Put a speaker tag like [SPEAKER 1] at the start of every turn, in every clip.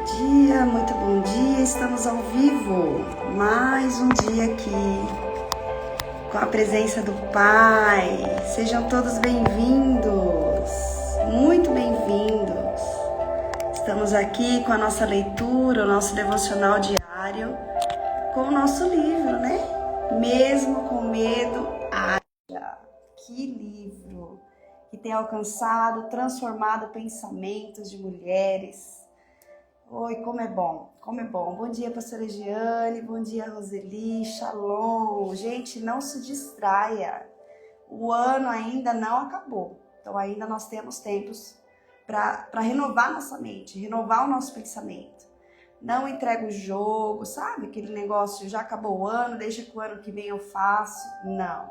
[SPEAKER 1] Muito bom dia, estamos ao vivo, mais um dia aqui, com a presença do Pai, sejam todos bem-vindos, muito bem-vindos, estamos aqui com a nossa leitura, o nosso devocional diário, com o nosso livro, né? Mesmo com medo, haja, que livro que tem alcançado, transformado pensamentos de mulheres. Oi, como é bom, como é bom. Bom dia, pastora Giane, bom dia, Roseli, shalom. Gente, não se distraia, o ano ainda não acabou, então ainda nós temos tempos para renovar nossa mente, renovar o nosso pensamento. Não entrega o jogo, sabe? Aquele negócio, já acabou o ano, deixa que o ano que vem eu faço. Não,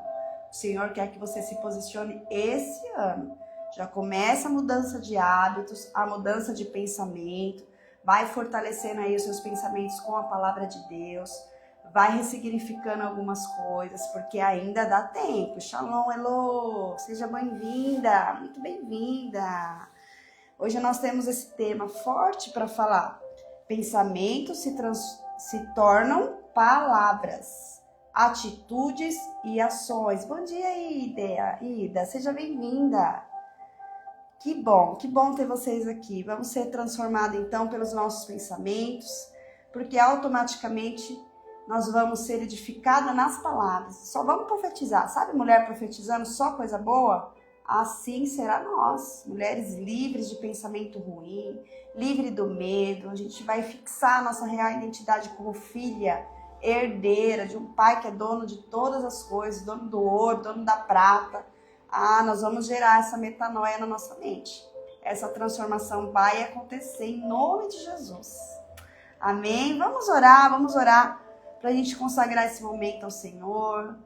[SPEAKER 1] o Senhor quer que você se posicione esse ano. Já começa a mudança de hábitos, a mudança de pensamento. Vai fortalecendo aí os seus pensamentos com a palavra de Deus. Vai ressignificando algumas coisas, porque ainda dá tempo. Shalom, Elô! Seja bem-vinda, muito bem-vinda. Hoje nós temos esse tema forte para falar. Pensamentos se tornam palavras, atitudes e ações. Bom dia, Ida, seja bem-vinda. Que bom ter vocês aqui. Vamos ser transformados então pelos nossos pensamentos, porque automaticamente nós vamos ser edificados nas palavras. Só vamos profetizar, sabe mulher profetizando só coisa boa? Assim será nós, mulheres livres de pensamento ruim, livre do medo. A gente vai fixar a nossa real identidade como filha, herdeira de um pai que é dono de todas as coisas, dono do ouro, dono da prata. Nós vamos gerar essa metanoia na nossa mente. Essa transformação vai acontecer em nome de Jesus. Amém? Vamos orar para a gente consagrar esse momento ao Senhor,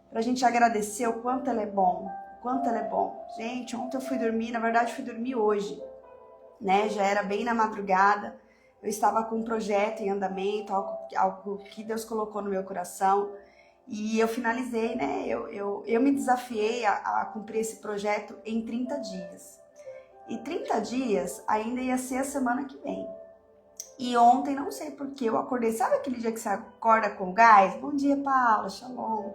[SPEAKER 1] para a gente agradecer o quanto Ele é bom, Gente, ontem eu fui dormir, na verdade fui dormir hoje, né? Já era bem na madrugada, eu estava com um projeto em andamento, algo que Deus colocou no meu coração. E eu finalizei, né? Eu me desafiei a cumprir esse projeto em 30 dias. E 30 dias ainda ia ser a semana que vem. E ontem, não sei porquê, eu acordei. Sabe aquele dia que você acorda com gás? Bom dia, Paula, shalom.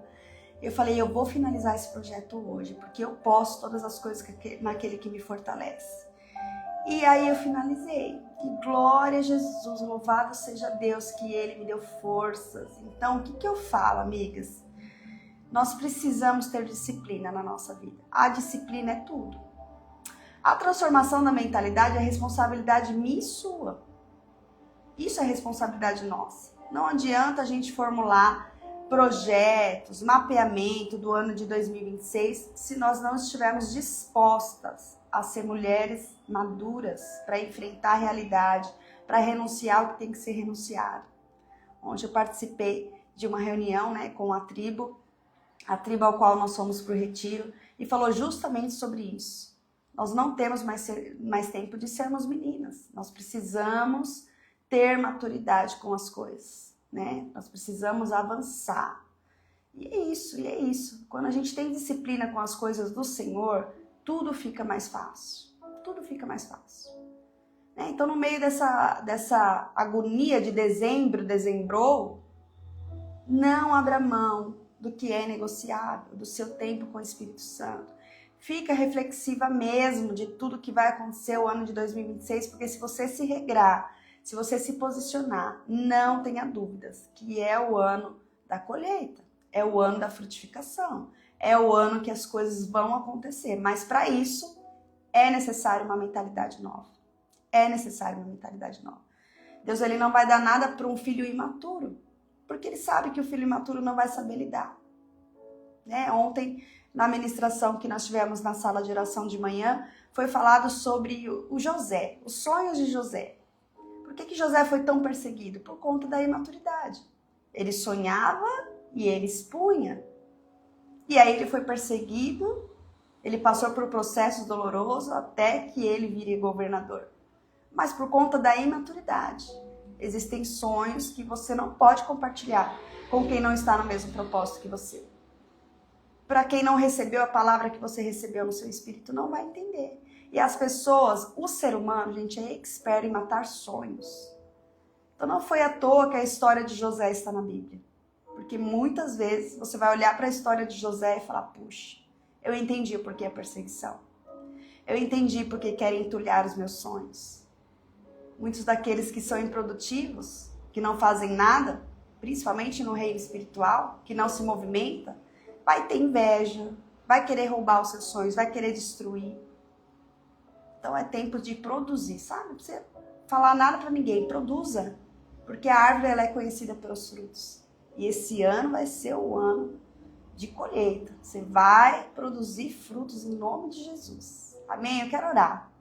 [SPEAKER 1] Eu falei, eu vou finalizar esse projeto hoje, porque eu posso todas as coisas naquele que me fortalece. E aí eu finalizei. E glória a Jesus, louvado seja Deus que Ele me deu forças. Então, o que eu falo, amigas? Nós precisamos ter disciplina na nossa vida. A disciplina é tudo. A transformação da mentalidade é responsabilidade minha e sua. Isso é responsabilidade nossa. Não adianta a gente formular projetos, mapeamento do ano de 2026 se nós não estivermos dispostas a ser mulheres maduras para enfrentar a realidade, para renunciar ao que tem que ser renunciado. Ontem eu participei de uma reunião, né, com a tribo ao qual nós fomos para o retiro, e falou justamente sobre isso. Nós não temos mais tempo de sermos meninas. Nós precisamos ter maturidade com as coisas, né? Nós precisamos avançar. E é isso. Quando a gente tem disciplina com as coisas do Senhor, tudo fica mais fácil. Né? Então, no meio dessa agonia de dezembrou, não abra mão do que é negociável, do seu tempo com o Espírito Santo. Fica reflexiva mesmo de tudo que vai acontecer o ano de 2026, porque se você se regrar, se você se posicionar, não tenha dúvidas que é o ano da colheita, é o ano da frutificação, é o ano que as coisas vão acontecer. Mas para isso é necessário uma mentalidade nova. Deus ele não vai dar nada para um filho imaturo, porque ele sabe que o filho imaturo não vai saber lidar. Né? Ontem, na ministração que nós tivemos na sala de oração de manhã, foi falado sobre o José, os sonhos de José. Por que José foi tão perseguido? Por conta da imaturidade. Ele sonhava e ele expunha. E aí ele foi perseguido, ele passou por processos dolorosos até que ele viria governador. Mas por conta da imaturidade, existem sonhos que você não pode compartilhar com quem não está no mesmo propósito que você. Para quem não recebeu a palavra que você recebeu no seu espírito, não vai entender. E as pessoas, o ser humano, gente, é expert em matar sonhos. Então não foi à toa que a história de José está na Bíblia. Porque muitas vezes você vai olhar para a história de José e falar, puxa, eu entendi o porquê a perseguição. Eu entendi porque querem entulhar os meus sonhos. Muitos daqueles que são improdutivos, que não fazem nada, principalmente no reino espiritual, que não se movimenta, vai ter inveja, vai querer roubar os seus sonhos, vai querer destruir. Então é tempo de produzir, sabe? Não precisa falar nada para ninguém, produza. Porque a árvore ela é conhecida pelos frutos. E esse ano vai ser o ano de colheita. Você vai produzir frutos em nome de Jesus. Amém? Eu quero orar.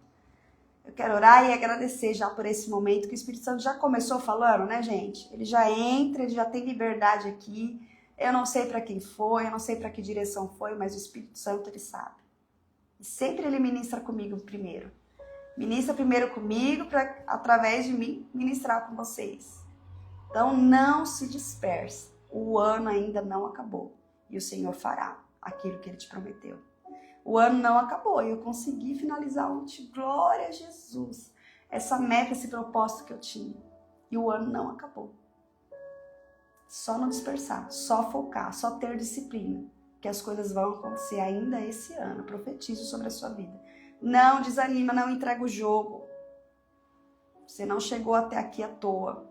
[SPEAKER 1] Eu quero orar e agradecer já por esse momento que o Espírito Santo já começou falando, né, gente? Ele já entra, ele já tem liberdade aqui. Eu não sei para quem foi, eu não sei para que direção foi, mas o Espírito Santo, ele sabe. E sempre ele ministra comigo primeiro. Ministra primeiro comigo para, através de mim, ministrar com vocês. Então, não se disperse. O ano ainda não acabou. E o Senhor fará aquilo que Ele te prometeu. O ano não acabou e eu consegui finalizar ontem. Glória a Jesus. Essa meta, esse propósito que eu tinha. E o ano não acabou. Só não dispersar, só focar, só ter disciplina. Que as coisas vão acontecer ainda esse ano. Profetizo sobre a sua vida. Não desanima, não entrega o jogo. Você não chegou até aqui à toa.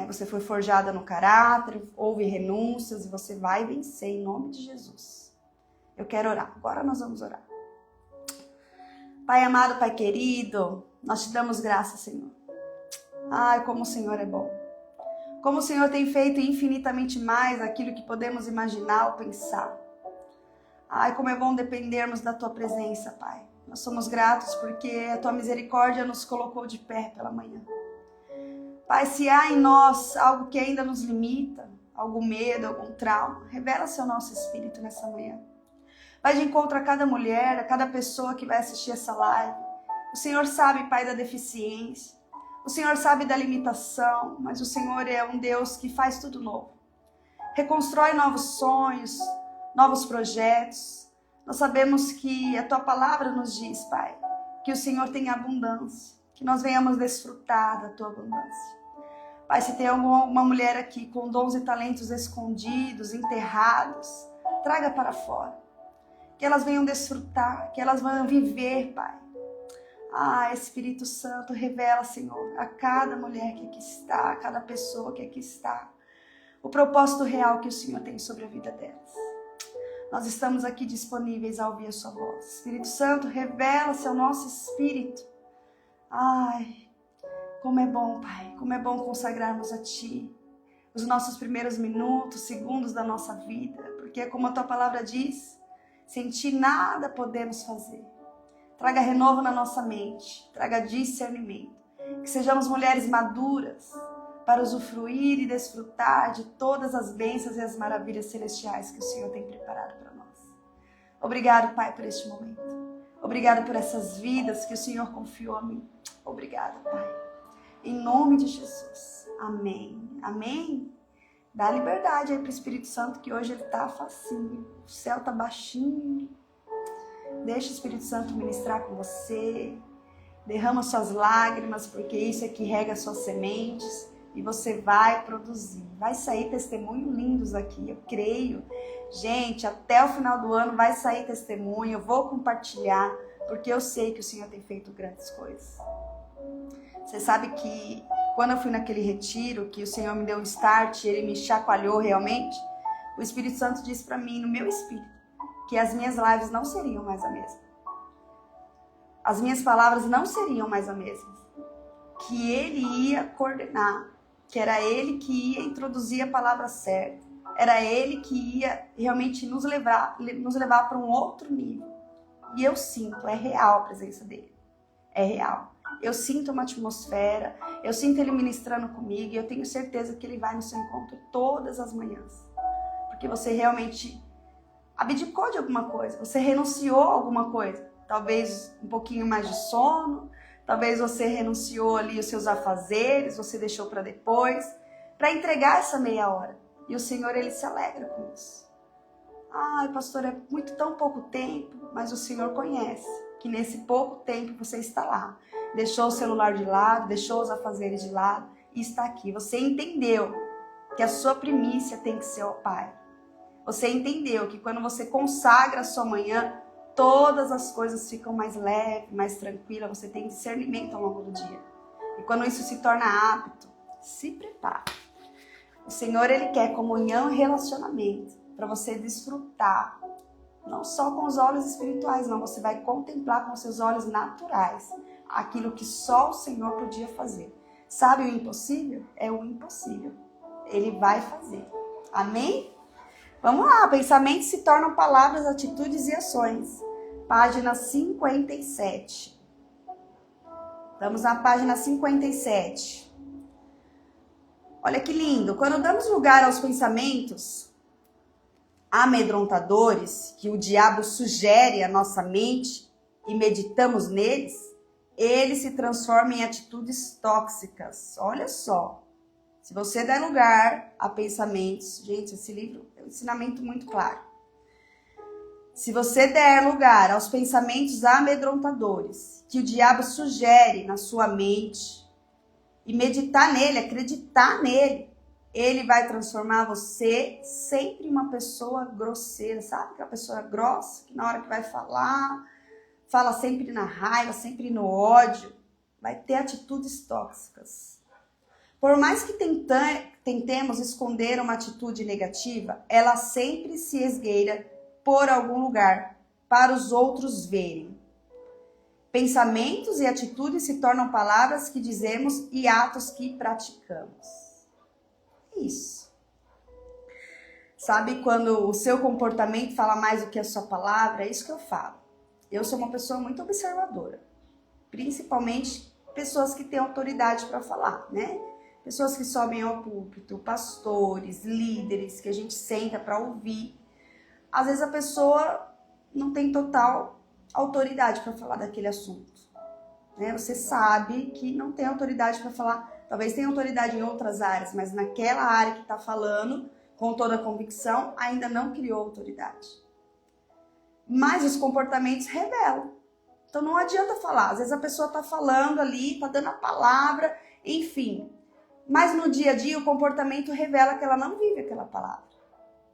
[SPEAKER 1] Você foi forjada no caráter, houve renúncias e você vai vencer em nome de Jesus. Eu quero orar. Agora nós vamos orar. Pai amado, Pai querido, nós te damos graça, Senhor. Ai, como o Senhor é bom. Como o Senhor tem feito infinitamente mais daquilo que podemos imaginar ou pensar. Ai, como é bom dependermos da Tua presença, Pai. Nós somos gratos porque a Tua misericórdia nos colocou de pé pela manhã. Pai, se há em nós algo que ainda nos limita, algum medo, algum trauma, revela-se ao nosso espírito nessa manhã. Vai de encontro a cada mulher, a cada pessoa que vai assistir essa live. O Senhor sabe, Pai, da deficiência. O Senhor sabe da limitação, mas o Senhor é um Deus que faz tudo novo. Reconstrói novos sonhos, novos projetos. Nós sabemos que a Tua palavra nos diz, Pai, que o Senhor tem abundância, que nós venhamos desfrutar da Tua abundância. Pai, se tem alguma mulher aqui com dons e talentos escondidos, enterrados, traga para fora. Que elas venham desfrutar, que elas venham viver, Pai. Ah, Espírito Santo, revela, Senhor, a cada mulher que aqui está, a cada pessoa que aqui está, o propósito real que o Senhor tem sobre a vida delas. Nós estamos aqui disponíveis a ouvir a sua voz. Espírito Santo, revela-se ao nosso espírito. Ai, como é bom, Pai, como é bom consagrarmos a Ti os nossos primeiros minutos, segundos da nossa vida, porque como a Tua palavra diz, sem Ti nada podemos fazer. Traga renovo na nossa mente, traga discernimento, que sejamos mulheres maduras para usufruir e desfrutar de todas as bênçãos e as maravilhas celestiais que o Senhor tem preparado para nós. Obrigado, Pai, por este momento. Obrigado por essas vidas que o Senhor confiou a mim. Obrigado, Pai. Em nome de Jesus. Amém. Amém. Dá liberdade aí para o Espírito Santo, que hoje ele está facinho. O céu está baixinho. Deixa o Espírito Santo ministrar com você. Derrama suas lágrimas, porque isso é que rega suas sementes. E você vai produzir. Vai sair testemunhos lindos aqui, eu creio. Gente, até o final do ano vai sair testemunho. Eu vou compartilhar, porque eu sei que o Senhor tem feito grandes coisas. Você sabe que quando eu fui naquele retiro, que o Senhor me deu um start, Ele me chacoalhou realmente, o Espírito Santo disse para mim, no meu espírito, que as minhas lives não seriam mais a mesma. As minhas palavras não seriam mais as mesmas. Que Ele ia coordenar, que era Ele que ia introduzir a palavra certa. Era Ele que ia realmente nos levar para um outro nível. E eu sinto, é real a presença dEle. É real. Eu sinto uma atmosfera, eu sinto Ele ministrando comigo e eu tenho certeza que Ele vai no seu encontro todas as manhãs. Porque você realmente abdicou de alguma coisa, você renunciou a alguma coisa. Talvez um pouquinho mais de sono, talvez você renunciou ali os seus afazeres, você deixou para depois, para entregar essa meia hora. E o Senhor, Ele se alegra com isso. Ai, pastor, é tão pouco tempo, mas o Senhor conhece. que nesse pouco tempo você está lá. Deixou o celular de lado, deixou os afazeres de lado e está aqui. Você entendeu que a sua primícia tem que ser o Pai. Você entendeu que quando você consagra a sua manhã, todas as coisas ficam mais leves, mais tranquilas. Você tem discernimento ao longo do dia. E quando isso se torna hábito, se prepare. O Senhor, Ele quer comunhão e relacionamento para você desfrutar. Não só com os olhos espirituais, não. Você vai contemplar com seus olhos naturais aquilo que só o Senhor podia fazer. Sabe o impossível? É o impossível. Ele vai fazer. Amém? Vamos lá. Pensamentos se tornam palavras, atitudes e ações. Página 57. Estamos na página 57. Olha que lindo. Quando damos lugar aos pensamentos amedrontadores que o diabo sugere à nossa mente e meditamos neles, eles se transformam em atitudes tóxicas. Olha só. Se você der lugar a pensamentos... Gente, esse livro é um ensinamento muito claro. Se você der lugar aos pensamentos amedrontadores que o diabo sugere na sua mente e meditar nele, acreditar nele, ele vai transformar você sempre em uma pessoa grosseira, sabe? Aquela pessoa grossa que na hora que vai falar, fala sempre na raiva, sempre no ódio, vai ter atitudes tóxicas. Por mais que tentemos esconder uma atitude negativa, ela sempre se esgueira por algum lugar para os outros verem. Pensamentos e atitudes se tornam palavras que dizemos e atos que praticamos. Isso. Sabe quando o seu comportamento fala mais do que a sua palavra? É isso que eu falo. Eu sou uma pessoa muito observadora. Principalmente pessoas que têm autoridade para falar, né? Pessoas que sobem ao púlpito, pastores, líderes, que a gente senta para ouvir. Às vezes a pessoa não tem total autoridade para falar daquele assunto. Né? Você sabe que não tem autoridade para falar, talvez tenha autoridade em outras áreas, mas naquela área que está falando, com toda a convicção, ainda não criou autoridade. Mas os comportamentos revelam. Então não adianta falar. Às vezes a pessoa está falando ali, está dando a palavra, enfim. Mas no dia a dia o comportamento revela que ela não vive aquela palavra.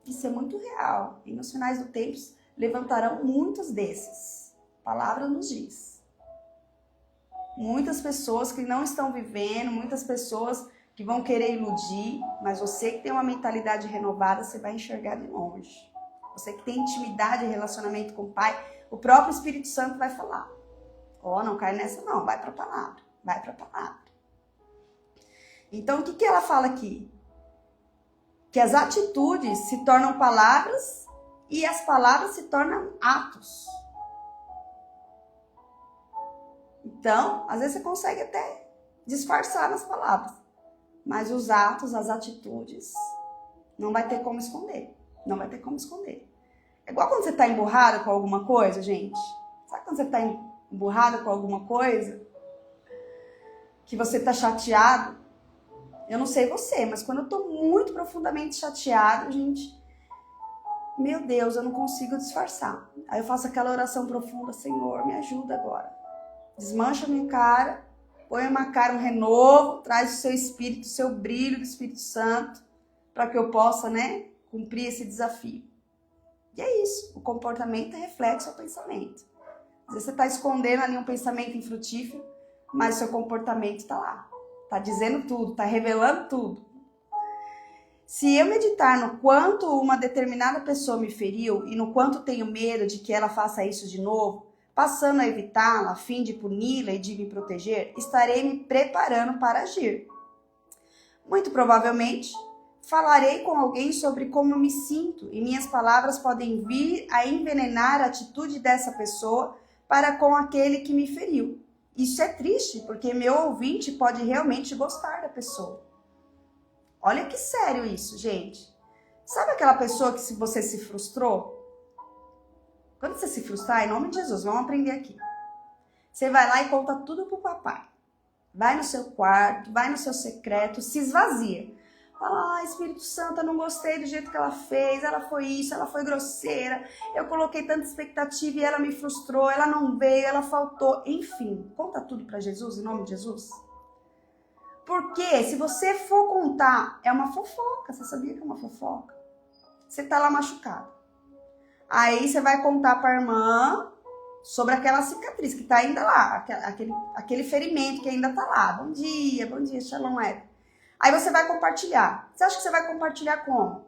[SPEAKER 1] Isso é muito real. E nos finais do tempo levantarão muitos desses. A palavra nos diz. Muitas pessoas que não estão vivendo, muitas pessoas que vão querer iludir, mas você que tem uma mentalidade renovada, você vai enxergar de longe. Você que tem intimidade e relacionamento com o Pai, o próprio Espírito Santo vai falar. Ó, não cai nessa não, vai para a palavra, vai para a palavra. Então, o que ela fala aqui? Que as atitudes se tornam palavras e as palavras se tornam atos. Então, às vezes você consegue até disfarçar nas palavras, mas os atos, as atitudes, não vai ter como esconder. Não vai ter como esconder. É igual quando você está emburrado com alguma coisa, gente. Sabe quando você está emburrado com alguma coisa? Que você está chateado? Eu não sei você, mas quando eu tô muito profundamente chateado, gente, meu Deus, eu não consigo disfarçar. Aí eu faço aquela oração profunda, Senhor, me ajuda agora. Desmancha minha cara, põe uma cara, um renovo, traz o seu espírito, o seu brilho do Espírito Santo, para que eu possa, né, cumprir esse desafio. E é isso, o comportamento é reflexo ao pensamento. Às vezes você está escondendo ali um pensamento infrutífero, mas o seu comportamento está lá. Está dizendo tudo, está revelando tudo. Se eu meditar no quanto uma determinada pessoa me feriu e no quanto tenho medo de que ela faça isso de novo, passando a evitá-la a fim de puni-la e de me proteger, estarei me preparando para agir. Muito provavelmente, falarei com alguém sobre como eu me sinto e minhas palavras podem vir a envenenar a atitude dessa pessoa para com aquele que me feriu. Isso é triste, porque meu ouvinte pode realmente gostar da pessoa. Olha que sério isso, gente. Sabe aquela pessoa que você se frustrou? Quando você se frustrar, em nome de Jesus, vamos aprender aqui. Você vai lá e conta tudo pro papai. Vai no seu quarto, vai no seu secreto, se esvazia. Fala, Espírito Santo, eu não gostei do jeito que ela fez, ela foi isso, ela foi grosseira, eu coloquei tanta expectativa e ela me frustrou, ela não veio, ela faltou. Enfim, conta tudo para Jesus, em nome de Jesus. Porque se você for contar, é uma fofoca, você sabia que é uma fofoca? Você tá lá machucado. Aí você vai contar para a irmã sobre aquela cicatriz que tá ainda lá, aquele ferimento que ainda tá lá. Bom dia, Shalom, Aí você vai compartilhar. Você acha que você vai compartilhar como?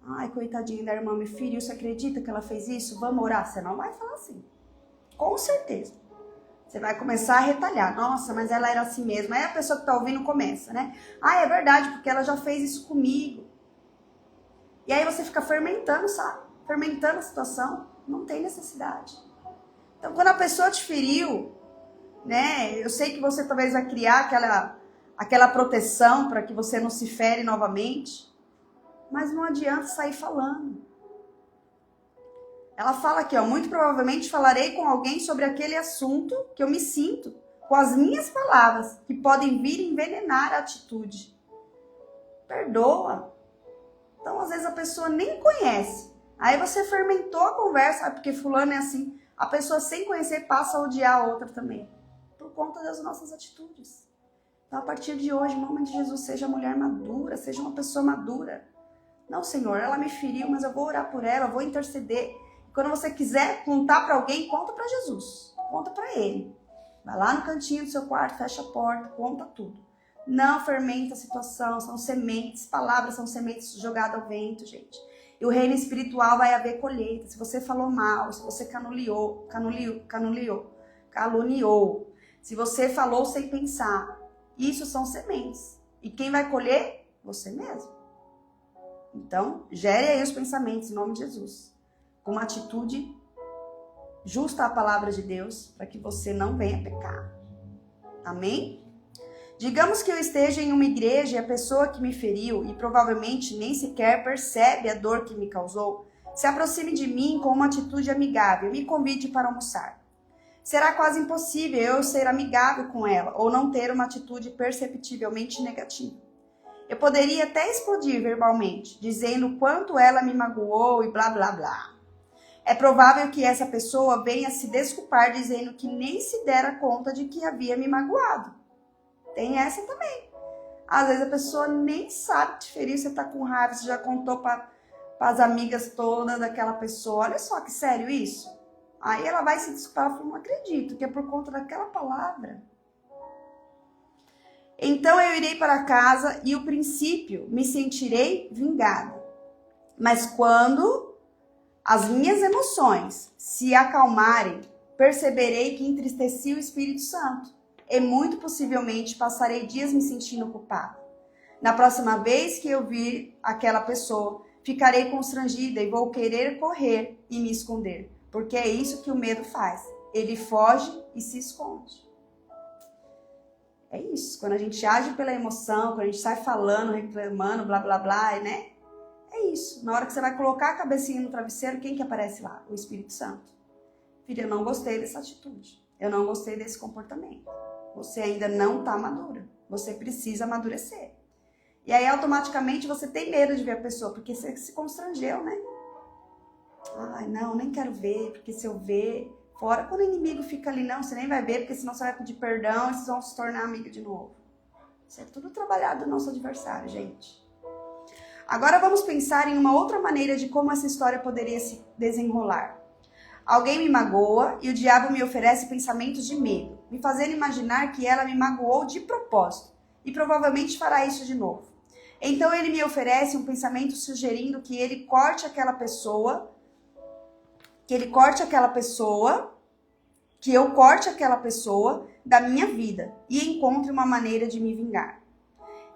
[SPEAKER 1] Ai, coitadinha da irmã, me feriu, você acredita que ela fez isso? Vamos orar? Você não vai falar assim. Com certeza. Você vai começar a retalhar. Nossa, mas ela era assim mesmo. Aí a pessoa que tá ouvindo começa, né? Ah, é verdade, porque ela já fez isso comigo. E aí você fica fermentando, sabe? Fermentando a situação. Não tem necessidade. Então, quando a pessoa te feriu, né? Eu sei que você talvez vai criar aquela proteção para que você não se fere novamente. Mas não adianta sair falando. Ela fala aqui, ó, muito provavelmente falarei com alguém sobre aquele assunto que eu me sinto, com as minhas palavras, que podem vir envenenar a atitude. Perdoa. Então, às vezes, a pessoa nem conhece. Aí você fermentou a conversa, porque fulano é assim. A pessoa, sem conhecer, passa a odiar a outra também. Por conta das nossas atitudes. Então, a partir de hoje, em nome de Jesus, seja mulher madura, seja uma pessoa madura. Não, Senhor, ela me feriu, mas eu vou orar por ela, eu vou interceder. Quando você quiser contar para alguém, conta para Jesus. Conta para Ele. Vai lá no cantinho do seu quarto, fecha a porta, conta tudo. Não fermenta a situação, são sementes, palavras são sementes jogadas ao vento, gente. E o reino espiritual vai haver colheita. Se você falou mal, se você caluniou. Se você falou sem pensar, isso são sementes. E quem vai colher? Você mesmo. Então, gere aí os pensamentos em nome de Jesus. Com uma atitude justa à palavra de Deus, para que você não venha pecar. Amém? Digamos que eu esteja em uma igreja e a pessoa que me feriu, e provavelmente nem sequer percebe a dor que me causou, se aproxime de mim com uma atitude amigável e me convide para almoçar. Será quase impossível eu ser amigável com ela, ou não ter uma atitude perceptivelmente negativa. Eu poderia até explodir verbalmente, dizendo o quanto ela me magoou e blá blá blá. É provável que essa pessoa venha se desculpar dizendo que nem se dera conta de que havia me magoado. Tem essa também. Às vezes a pessoa nem sabe te ferir, você tá com raiva, você já contou para as amigas todas daquela pessoa. Olha só que sério isso. Aí ela vai se desculpar, ela fala, não acredito, que é por conta daquela palavra. Então eu irei para casa e, o princípio, me sentirei vingada. Mas quando as minhas emoções se acalmarem, perceberei que entristeci o Espírito Santo e muito possivelmente passarei dias me sentindo culpada. Na próxima vez que eu vir aquela pessoa, ficarei constrangida e vou querer correr e me esconder, porque é isso que o medo faz. Ele foge e se esconde. É isso, quando a gente age pela emoção, quando a gente sai falando, reclamando, blá blá blá, né? É isso. Na hora que você vai colocar a cabecinha no travesseiro, quem que aparece lá? O Espírito Santo. Filha, eu não gostei dessa atitude. Eu não gostei desse comportamento. Você ainda não está madura. Você precisa amadurecer. E aí, automaticamente, você tem medo de ver a pessoa, porque você se constrangeu, né? Ai, não, nem quero ver, porque se eu ver... Fora, quando o inimigo fica ali, não, você nem vai ver, porque senão você vai pedir perdão e vocês vão se tornar amiga de novo. Isso é tudo trabalhado do nosso adversário, gente. Agora vamos pensar em uma outra maneira de como essa história poderia se desenrolar. Alguém me magoa e o diabo me oferece pensamentos de medo, me fazendo imaginar que ela me magoou de propósito e provavelmente fará isso de novo. Então ele me oferece um pensamento sugerindo que ele corte aquela pessoa, que eu corte aquela pessoa da minha vida e encontre uma maneira de me vingar.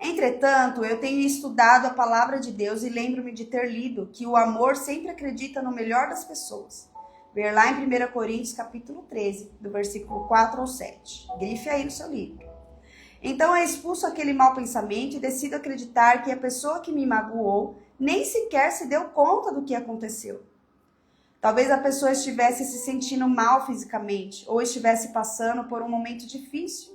[SPEAKER 1] Entretanto, eu tenho estudado a palavra de Deus e lembro-me de ter lido que o amor sempre acredita no melhor das pessoas. Ver lá em 1 Coríntios capítulo 13, do versículo 4 ao 7. Grife aí no seu livro. Então eu expulso aquele mau pensamento e decido acreditar que a pessoa que me magoou nem sequer se deu conta do que aconteceu. Talvez a pessoa estivesse se sentindo mal fisicamente, ou estivesse passando por um momento difícil,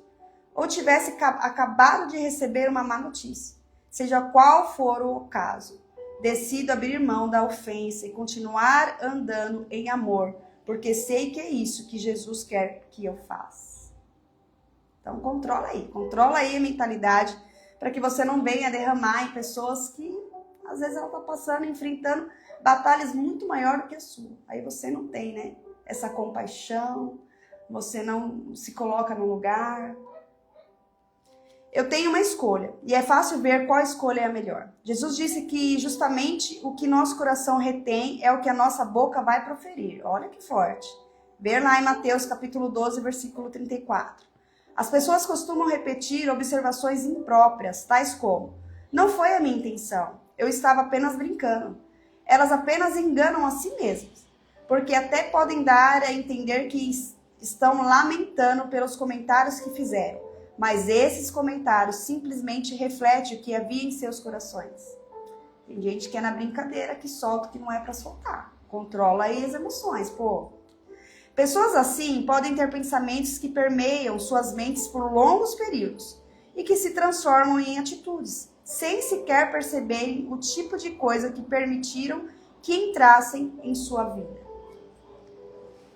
[SPEAKER 1] ou tivesse acabado de receber uma má notícia. seja qual for o caso. Decido abrir mão da ofensa e continuar andando em amor, porque sei que é isso que Jesus quer que eu faça. Então controla aí a mentalidade, para que você não venha derramar em pessoas que às vezes ela está passando, enfrentando batalhas muito maiores do que a sua. Aí você não tem, né, essa compaixão, você não se coloca no lugar. Eu tenho uma escolha, e é fácil ver qual escolha é a melhor. Jesus disse que justamente o que nosso coração retém é o que a nossa boca vai proferir. Olha que forte. Ver lá em Mateus capítulo 12, versículo 34. As pessoas costumam repetir observações impróprias, tais como: não foi a minha intenção, eu estava apenas brincando. Elas apenas enganam a si mesmas, porque até podem dar a entender que estão lamentando pelos comentários que fizeram. Mas esses comentários simplesmente refletem o que havia em seus corações. Tem gente que é na brincadeira, que solta o que não é para soltar. Controla aí as emoções, pô. Pessoas assim podem ter pensamentos que permeiam suas mentes por longos períodos e que se transformam em atitudes, sem sequer perceberem o tipo de coisa que permitiram que entrassem em sua vida.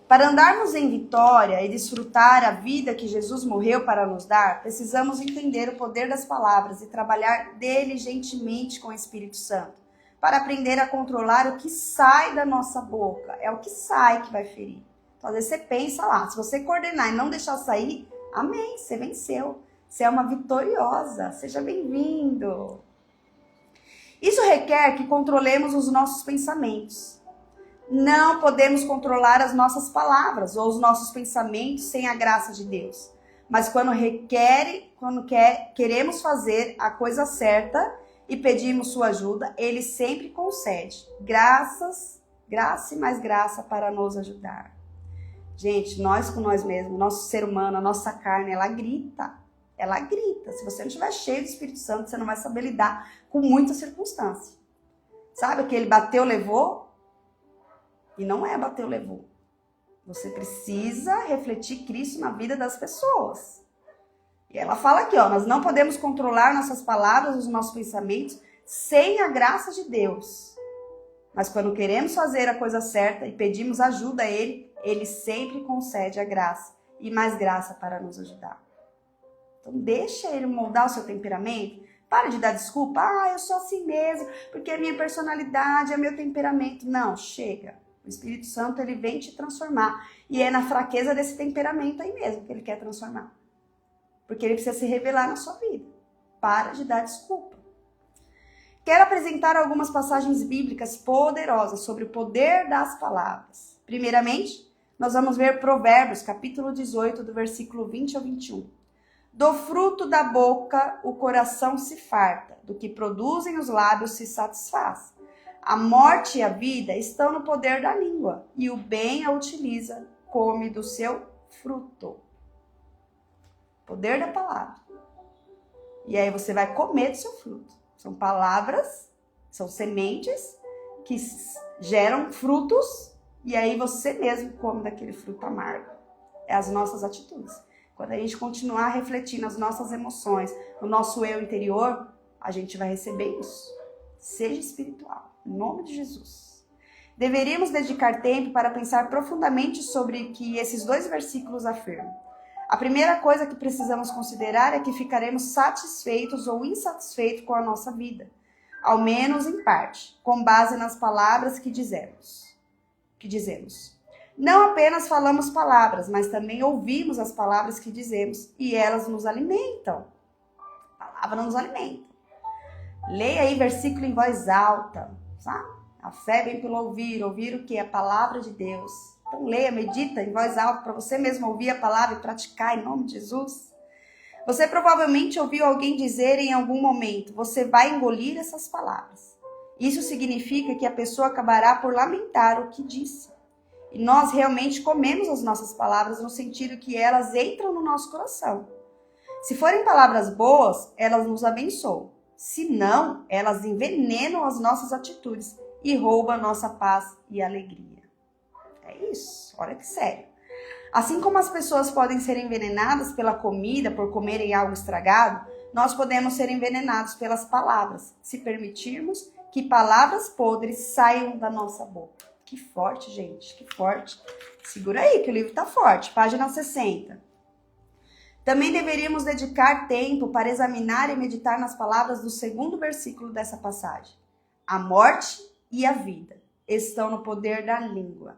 [SPEAKER 1] Para andarmos em vitória e desfrutar a vida que Jesus morreu para nos dar, precisamos entender o poder das palavras e trabalhar diligentemente com o Espírito Santo, para aprender a controlar o que sai da nossa boca. É o que sai que vai ferir. Então, às vezes você pensa lá, se você coordenar e não deixar sair, amém, você venceu. Você é uma vitoriosa, seja bem-vindo. Isso requer que controlemos os nossos pensamentos. Não podemos controlar as nossas palavras ou os nossos pensamentos sem a graça de Deus. Mas quando queremos fazer a coisa certa e pedimos sua ajuda, Ele sempre concede graça e mais graça para nos ajudar. Gente, nós com nós mesmos, nosso ser humano, a nossa carne, ela grita. Ela grita. Se você não estiver cheio do Espírito Santo, você não vai saber lidar com muita circunstância. Sabe aquele bateu, levou? E não é bateu, levou. Você precisa refletir Cristo na vida das pessoas. E ela fala aqui, ó, nós não podemos controlar nossas palavras, os nossos pensamentos, sem a graça de Deus. Mas quando queremos fazer a coisa certa e pedimos ajuda a Ele, Ele sempre concede a graça e mais graça para nos ajudar. Então deixa Ele moldar o seu temperamento. Para de dar desculpa. Eu sou assim mesmo, porque é minha personalidade, é meu temperamento. Não, chega. O Espírito Santo, ele vem te transformar. E é na fraqueza desse temperamento aí mesmo que ele quer transformar. Porque ele precisa se revelar na sua vida. Para de dar desculpa. Quero apresentar algumas passagens bíblicas poderosas sobre o poder das palavras. Primeiramente, nós vamos ver Provérbios, capítulo 18, do versículo 20 ao 21. Do fruto da boca o coração se farta, do que produzem os lábios se satisfaz. A morte e a vida estão no poder da língua, e o bem a utiliza, come do seu fruto. Poder da palavra. E aí você vai comer do seu fruto. São palavras, são sementes que geram frutos, e aí você mesmo come daquele fruto amargo. É as nossas atitudes. Quando a gente continuar refletindo as nossas emoções, o nosso eu interior, a gente vai receber isso. Seja espiritual. Em nome de Jesus. Deveríamos dedicar tempo para pensar profundamente sobre o que esses dois versículos afirmam. A primeira coisa que precisamos considerar é que ficaremos satisfeitos ou insatisfeitos com a nossa vida, ao menos em parte, com base nas palavras que dizemos. Não apenas falamos palavras, mas também ouvimos as palavras que dizemos e elas nos alimentam. A palavra nos alimenta. Leia aí versículo em voz alta, sabe? A fé vem pelo ouvir o que? A palavra de Deus. Então leia, medita em voz alta para você mesmo ouvir a palavra e praticar em nome de Jesus. Você provavelmente ouviu alguém dizer em algum momento, você vai engolir essas palavras. Isso significa que a pessoa acabará por lamentar o que disse. E nós realmente comemos as nossas palavras no sentido que elas entram no nosso coração. Se forem palavras boas, elas nos abençoam. Se não, elas envenenam as nossas atitudes e roubam a nossa paz e alegria. É isso, olha que sério. Assim como as pessoas podem ser envenenadas pela comida por comerem algo estragado, nós podemos ser envenenados pelas palavras, se permitirmos que palavras podres saiam da nossa boca. Que forte, gente, que forte. Segura aí que o livro está forte. Página 60. Também deveríamos dedicar tempo para examinar e meditar nas palavras do segundo versículo dessa passagem. A morte e a vida estão no poder da língua.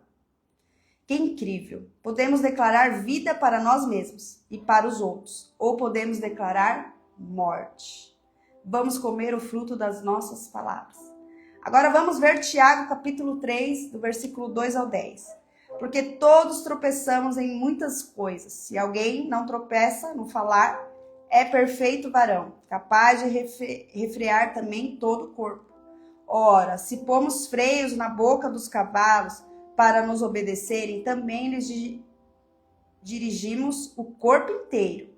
[SPEAKER 1] Que incrível! Podemos declarar vida para nós mesmos e para os outros, ou podemos declarar morte. Vamos comer o fruto das nossas palavras. Agora vamos ver Tiago capítulo 3, do versículo 2 ao 10. Porque todos tropeçamos em muitas coisas. Se alguém não tropeça no falar, é perfeito varão, capaz de refrear também todo o corpo. Ora, se pomos freios na boca dos cavalos para nos obedecerem, também lhes dirigimos o corpo inteiro.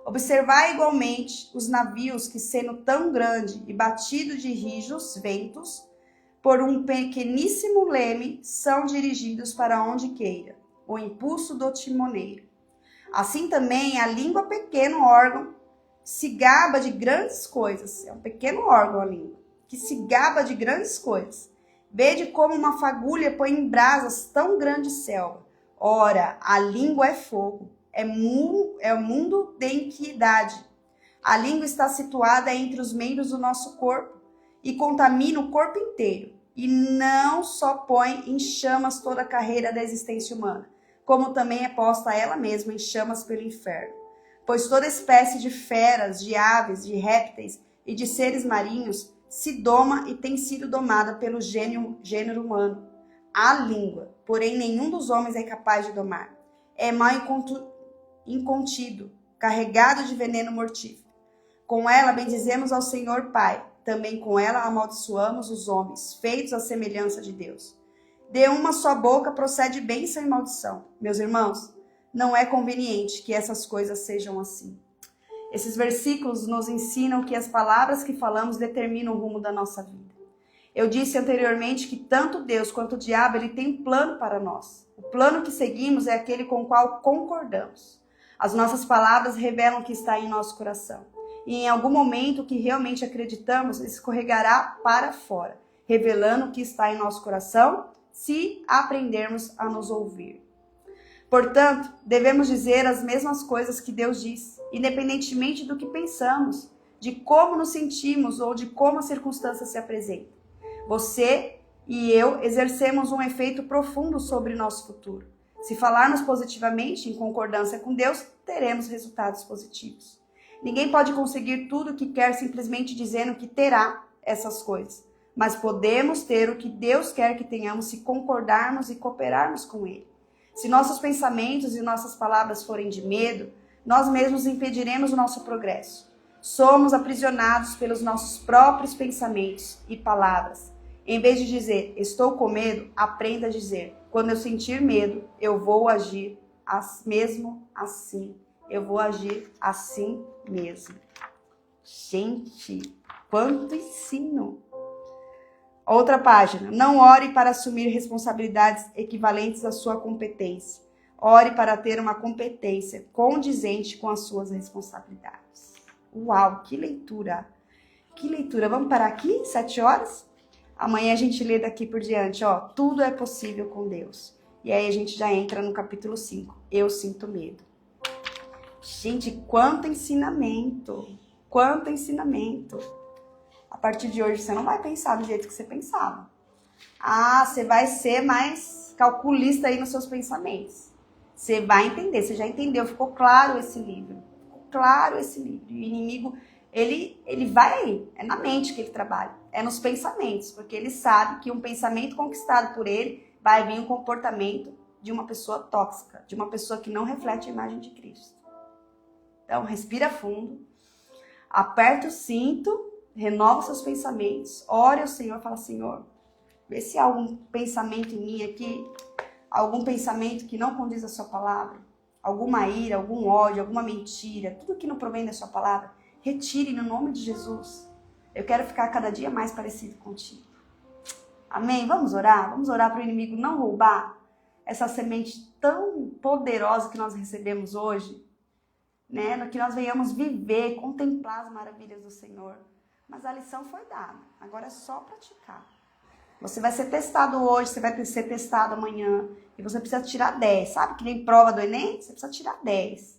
[SPEAKER 1] Observai igualmente os navios que, sendo tão grande e batido de rijos ventos, por um pequeníssimo leme, são dirigidos para onde queira, o impulso do timoneiro. Assim também a língua, pequeno órgão, se gaba de grandes coisas. É um pequeno órgão a língua, que se gaba de grandes coisas. Vede como uma fagulha põe em brasas tão grande selva. Ora, a língua é fogo, é o mundo de iniquidade. A língua está situada entre os membros do nosso corpo e contamina o corpo inteiro. E não só põe em chamas toda a carreira da existência humana, como também é posta ela mesma em chamas pelo inferno. Pois toda espécie de feras, de aves, de répteis e de seres marinhos se doma e tem sido domada pelo gênero humano. A língua, porém, nenhum dos homens é capaz de domar. É mal incontido, carregado de veneno mortífero. Com ela bendizemos ao Senhor Pai. Também com ela amaldiçoamos os homens, feitos à semelhança de Deus. De uma só boca procede bênção e maldição. Meus irmãos, não é conveniente que essas coisas sejam assim. Esses versículos nos ensinam que as palavras que falamos determinam o rumo da nossa vida. Eu disse anteriormente que tanto Deus quanto o diabo ele tem um plano para nós. O plano que seguimos é aquele com o qual concordamos. As nossas palavras revelam o que está em nosso coração. E em algum momento o que realmente acreditamos escorregará para fora, revelando o que está em nosso coração, se aprendermos a nos ouvir. Portanto, devemos dizer as mesmas coisas que Deus diz, independentemente do que pensamos, de como nos sentimos ou de como a circunstância se apresenta. Você e eu exercemos um efeito profundo sobre nosso futuro. Se falarmos positivamente, em concordância com Deus, teremos resultados positivos. Ninguém pode conseguir tudo o que quer simplesmente dizendo que terá essas coisas. Mas podemos ter o que Deus quer que tenhamos se concordarmos e cooperarmos com Ele. Se nossos pensamentos e nossas palavras forem de medo, nós mesmos impediremos o nosso progresso. Somos aprisionados pelos nossos próprios pensamentos e palavras. Em vez de dizer, estou com medo, aprenda a dizer, quando eu sentir medo, eu vou agir mesmo assim. Eu vou agir assim mesmo. Gente, quanto ensino! Outra página. Não ore para assumir responsabilidades equivalentes à sua competência. Ore para ter uma competência condizente com as suas responsabilidades. Uau, que leitura! Que leitura! Vamos parar aqui? 7 horas? Amanhã a gente lê daqui por diante, ó. Tudo é possível com Deus. E aí a gente já entra no capítulo 5. Eu sinto medo. Gente, quanto ensinamento! Quanto ensinamento! A partir de hoje você não vai pensar do jeito que você pensava. Ah, você vai ser mais calculista aí nos seus pensamentos. Você vai entender, você já entendeu, ficou claro esse livro. Ficou claro esse livro. E o inimigo, ele vai, é na mente que ele trabalha, é nos pensamentos, porque ele sabe que um pensamento conquistado por ele vai vir um comportamento de uma pessoa tóxica, de uma pessoa que não reflete a imagem de Cristo. Então, respira fundo, aperta o cinto, renova seus pensamentos, ore ao Senhor, fala, Senhor, vê se há algum pensamento em mim aqui, algum pensamento que não condiz a sua palavra, alguma ira, algum ódio, alguma mentira, tudo que não provém da sua palavra, retire no nome de Jesus. Eu quero ficar cada dia mais parecido contigo. Amém? Vamos orar? Vamos orar para o inimigo não roubar essa semente tão poderosa que nós recebemos hoje? né? Que nós venhamos viver, contemplar as maravilhas do Senhor. Mas a lição foi dada, agora é só praticar. Você vai ser testado hoje, você vai ser testado amanhã, e você precisa tirar 10, sabe? Que nem prova do Enem, você precisa tirar 10.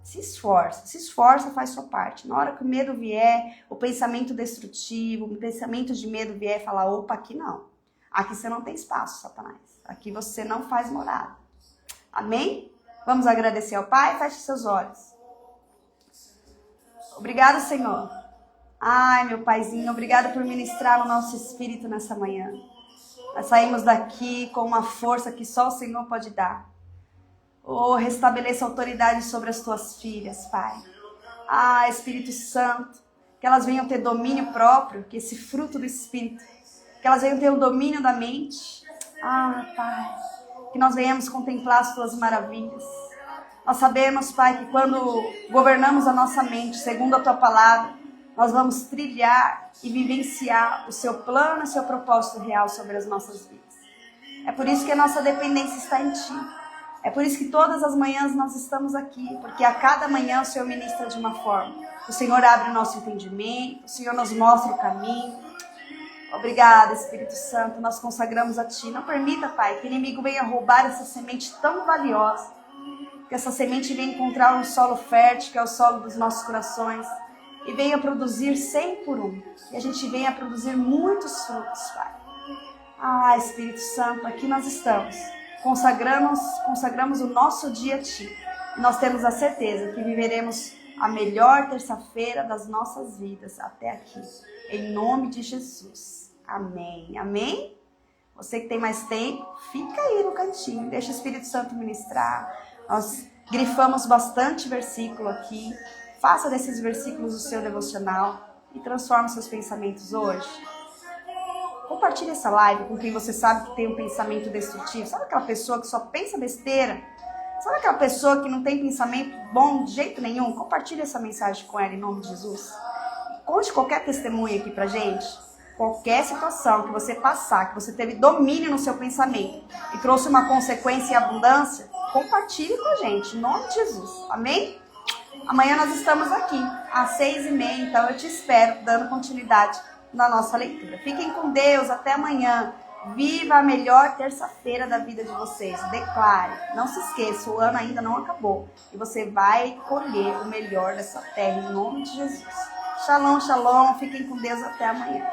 [SPEAKER 1] Se esforça, faz sua parte. Na hora que o medo vier, o pensamento destrutivo, o pensamento de medo vier, fala, opa, aqui não. Aqui você não tem espaço, Satanás. Aqui você não faz morada. Amém? Vamos agradecer ao Pai? Feche seus olhos. Obrigado, Senhor. Ai, meu Paizinho, obrigado por ministrar no nosso espírito nessa manhã. Nós saímos daqui com uma força que só o Senhor pode dar. Oh, restabeleça a autoridade sobre as tuas filhas, Pai. Ah, Espírito Santo, que elas venham ter domínio próprio, que esse fruto do Espírito, que elas venham ter o domínio da mente. Ah, Pai, que nós venhamos contemplar as tuas maravilhas. Nós sabemos, Pai, que quando governamos a nossa mente, segundo a tua palavra, nós vamos trilhar e vivenciar o seu plano e o seu propósito real sobre as nossas vidas. É por isso que a nossa dependência está em ti. É por isso que todas as manhãs nós estamos aqui, porque a cada manhã o Senhor ministra de uma forma. O Senhor abre o nosso entendimento, o Senhor nos mostra o caminho. Obrigada, Espírito Santo, nós consagramos a ti. Não permita, Pai, que o inimigo venha roubar essa semente tão valiosa, que essa semente venha encontrar um solo fértil, que é o solo dos nossos corações, e venha produzir 100 por 1. E a gente venha produzir muitos frutos, Pai. Ah, Espírito Santo, aqui nós estamos. Consagramos o nosso dia a ti. E nós temos a certeza que viveremos a melhor terça-feira das nossas vidas até aqui. Em nome de Jesus. Amém. Amém? Você que tem mais tempo, fica aí no cantinho. Deixa o Espírito Santo ministrar. Nós grifamos bastante versículo aqui. Faça desses versículos o seu devocional e transforme seus pensamentos hoje. Compartilhe essa live com quem você sabe que tem um pensamento destrutivo. Sabe aquela pessoa que só pensa besteira? Sabe aquela pessoa que não tem pensamento bom de jeito nenhum? Compartilhe essa mensagem com ela em nome de Jesus. Conte qualquer testemunho aqui pra gente. Qualquer situação que você passar, que você teve domínio no seu pensamento e trouxe uma consequência em abundância, compartilhe com a gente em nome de Jesus. Amém? Amanhã nós estamos aqui às 6h30, então eu te espero dando continuidade na nossa leitura. Fiquem com Deus, até amanhã. Viva a melhor terça-feira da vida de vocês. Declare, não se esqueça, o ano ainda não acabou. E você vai colher o melhor dessa terra em nome de Jesus. Shalom, shalom. Fiquem com Deus, até amanhã.